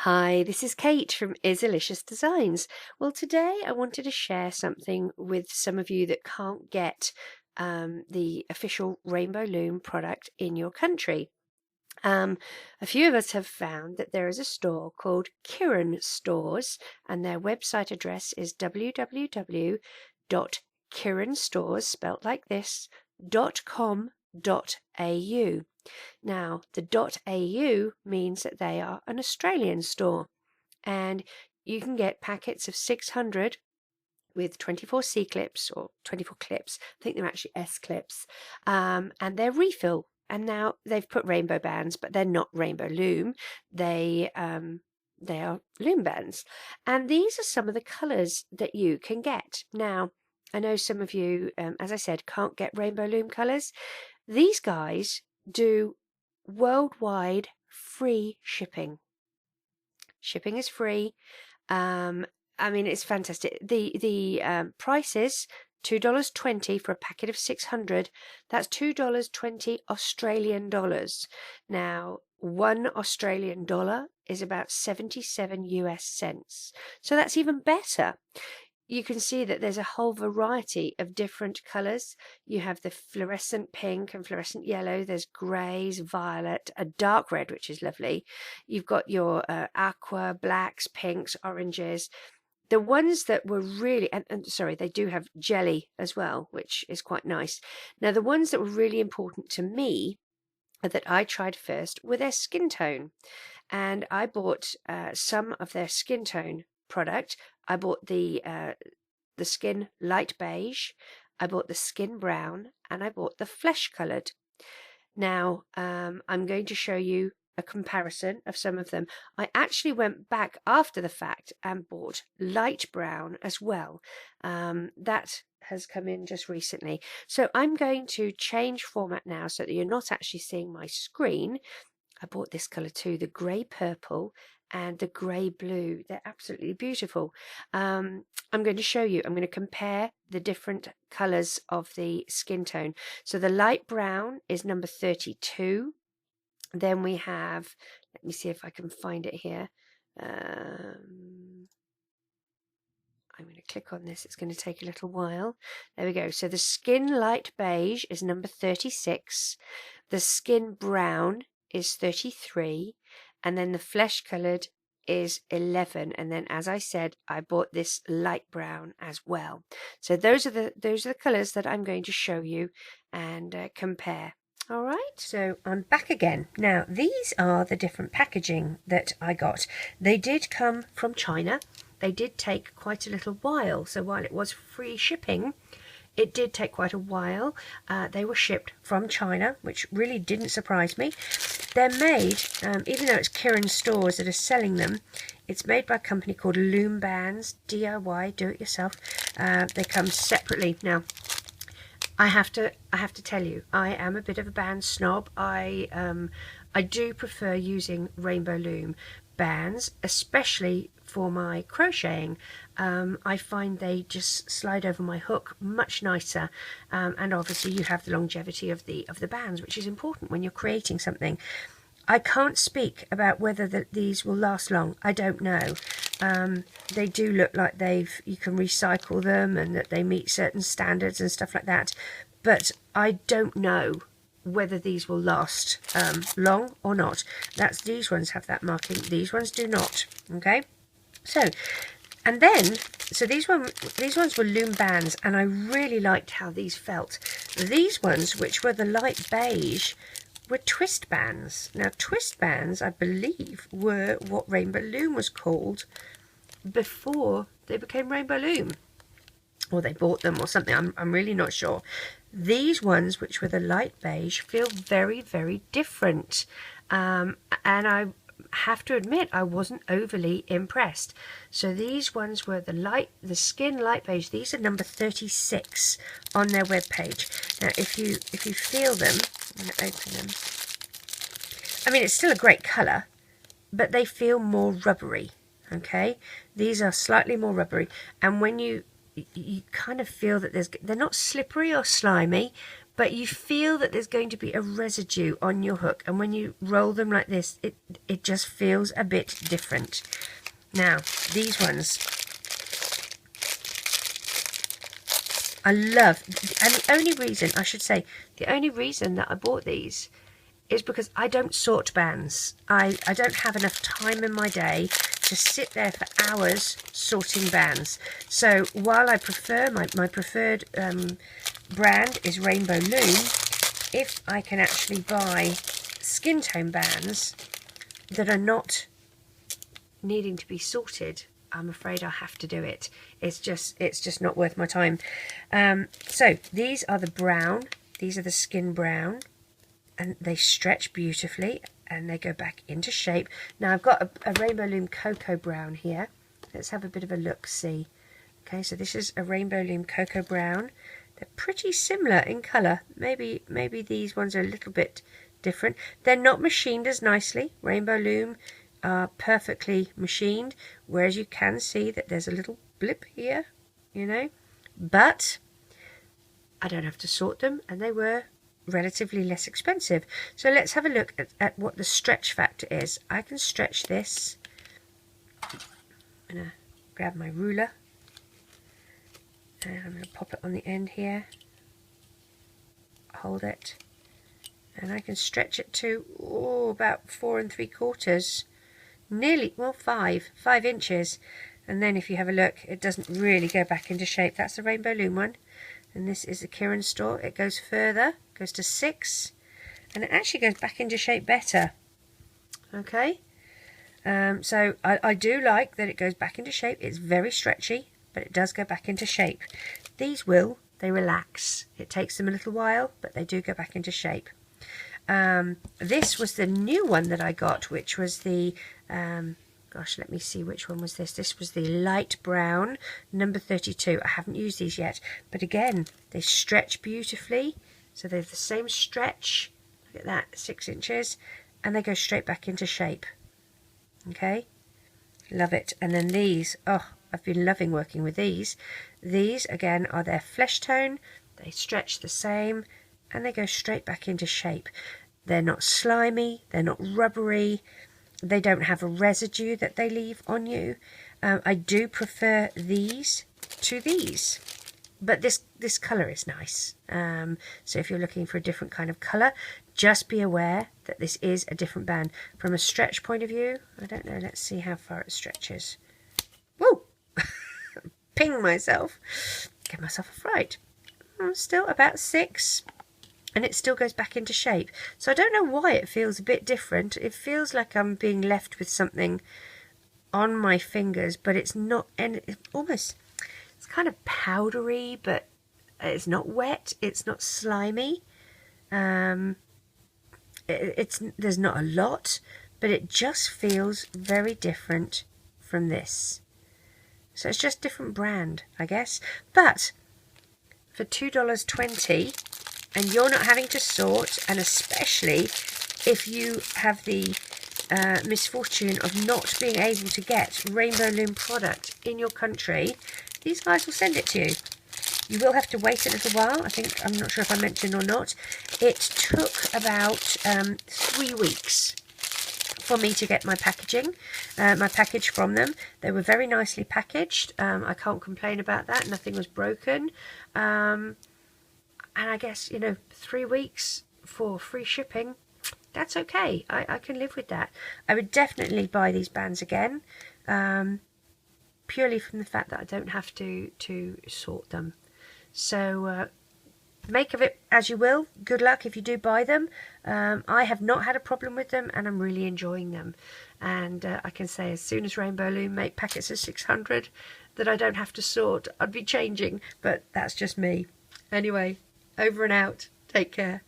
Hi, this is Kate from Izzalicious Designs. Well, today I wanted to share something with some of you that can't get the official Rainbow Loom product in your country. A few of us have found that there is a store called Kirin Stores, and their website address is www.kirinstores, spelt like this, .com.au. Now, the .au means that they are an Australian store, and you can get packets of 600 with 24 C clips or 24 clips. I think they're actually S clips, and they're refill. And now they've put rainbow bands, but they're not Rainbow Loom. They are loom bands, and these are some of the colours that you can get. Now, I know some of you, as I said, can't get Rainbow Loom colours. These guys do worldwide free shipping. Shipping is free. I mean, it's fantastic. The price is $2.20 for a packet of 600. That's $2.20 Australian dollars. Now, one Australian dollar is about 77 US cents. So that's even better. You can see that there's a whole variety of different colours. You have the fluorescent pink and fluorescent yellow. There's greys, violet, a dark red, which is lovely. You've got your aqua, blacks, pinks, oranges. The ones that were really, and sorry, they do have jelly as well, which is quite nice. Now, the ones that were really important to me that I tried first were their skin tone. And I bought some of their skin tone product. I bought the skin light beige, I bought the skin brown, and I bought the flesh coloured. Now, I'm going to show you a comparison of some of them. I actually went back after the fact and bought light brown as well. That has come in just recently. So I'm going to change format now so that you're not actually seeing my screen. I bought this colour too, the grey purple and the grey blue. They're absolutely beautiful. I'm going to show you, I'm going to compare the different colours of the skin tone. So the light brown is number 32. Then we have, let me see if I can find it here. I'm going to click on this. It's going to take a little while. There we go. So the skin light beige is number 36. The skin brown is 33. And then the flesh coloured is 11. And then, as I said, I bought this light brown as well. So those are the colours that I'm going to show you and compare. All right, so I'm back again. Now, these are the different packaging that I got. They did come from China. They did take quite a little while. So while it was free shipping, it did take quite a while. They were shipped from China, which really didn't surprise me. They're made, even though it's Kirin stores that are selling them, it's made by a company called Loom Bands, DIY, do it yourself. They come separately. Now, I have to tell you, I am a bit of a band snob. I do prefer using Rainbow Loom bands, especially for my crocheting. I find they just slide over my hook much nicer, and obviously you have the longevity of the bands, which is important when you're creating something. I can't speak about whether these will last long. I don't know. They do look like you can recycle them and that they meet certain standards and stuff like that, but I don't know whether these will last long or not. These ones have that marking, these ones do not. Okay, so and then these ones were loom bands, and I really liked how these felt. These ones, which were the light beige, were Twistz bands. Now, Twistz bands, I believe, were what Rainbow Loom was called before they became Rainbow Loom, or they bought them or something. I'm really not sure. These ones, which were the light beige, feel very, very different, and I have to admit I wasn't overly impressed. So these ones were the skin light beige. These are number 36 on their webpage. Now, if you feel them, I'm going to open them. I mean, it's still a great colour, but they feel more rubbery. Okay, these are slightly more rubbery, and when you kind of feel that they're not slippery or slimy, but you feel that there's going to be a residue on your hook, and when you roll them like this, it just feels a bit different. Now, these ones I love, and the only reason, I should say, the only reason that I bought these is because I don't sort bands. I don't have enough time in my day to sit there for hours sorting bands. So while I prefer, my preferred brand is Rainbow Loom, if I can actually buy skin tone bands that are not needing to be sorted, I'm afraid I'll have to do it. It's just not worth my time. So these are the brown, these are the skin brown, and they stretch beautifully and they go back into shape. Now I've got a Rainbow Loom Cocoa Brown here. Let's have a bit of a look, see. Okay, so this is a Rainbow Loom Cocoa Brown. They're pretty similar in colour. Maybe these ones are a little bit different. They're not machined as nicely. Rainbow Loom are perfectly machined, whereas you can see that there's a little blip here, you know. But I don't have to sort them, and they were relatively less expensive. So let's have a look at what the stretch factor is. I can stretch this. I'm going to grab my ruler and I'm going to pop it on the end here, hold it, and I can stretch it to about 4 3/4, nearly, well, 5 inches. And then if you have a look, it doesn't really go back into shape. That's the Rainbow Loom one, and this is the Kirin store. It goes further, goes to 6, and it actually goes back into shape better. Okay, so I do like that it goes back into shape. It's very stretchy, but it does go back into shape. These they relax. It takes them a little while, but they do go back into shape. This was the new one that I got, which was the gosh, let me see, which one was this? This was the light brown, number 32. I haven't used these yet, but again, they stretch beautifully. So they have the same stretch. Look at that, 6 inches, and they go straight back into shape. Okay, love it. And then these, oh, I've been loving working with these. These again are their flesh tone. They stretch the same, and they go straight back into shape. They're not slimy, they're not rubbery. They don't have a residue that they leave on you. I do prefer these to these, but this colour is nice. So if you're looking for a different kind of colour, just be aware that this is a different band. From a stretch point of view, I don't know, let's see how far it stretches. Whoa! Ping myself. Give myself a fright. Still about 6. And it still goes back into shape. So I don't know why it feels a bit different. It feels like I'm being left with something on my fingers, but it's not, and it's kind of powdery, but it's not wet, it's not slimy. There's not a lot, but it just feels very different from this. So it's just different brand, I guess. But for $2.20, and you're not having to sort, and especially if you have the misfortune of not being able to get Rainbow Loom product in your country, these guys will send it to you. You will have to wait a little while. I'm not sure if I mentioned or not. It took about 3 weeks for me to get my package from them. They were very nicely packaged. I can't complain about that. Nothing was broken. And I guess, 3 weeks for free shipping, that's okay. I can live with that. I would definitely buy these bands again, purely from the fact that I don't have to sort them. So make of it as you will. Good luck if you do buy them. I have not had a problem with them, and I'm really enjoying them. And I can say, as soon as Rainbow Loom make packets of 600 that I don't have to sort, I'd be changing, but that's just me. Anyway, over and out. Take care.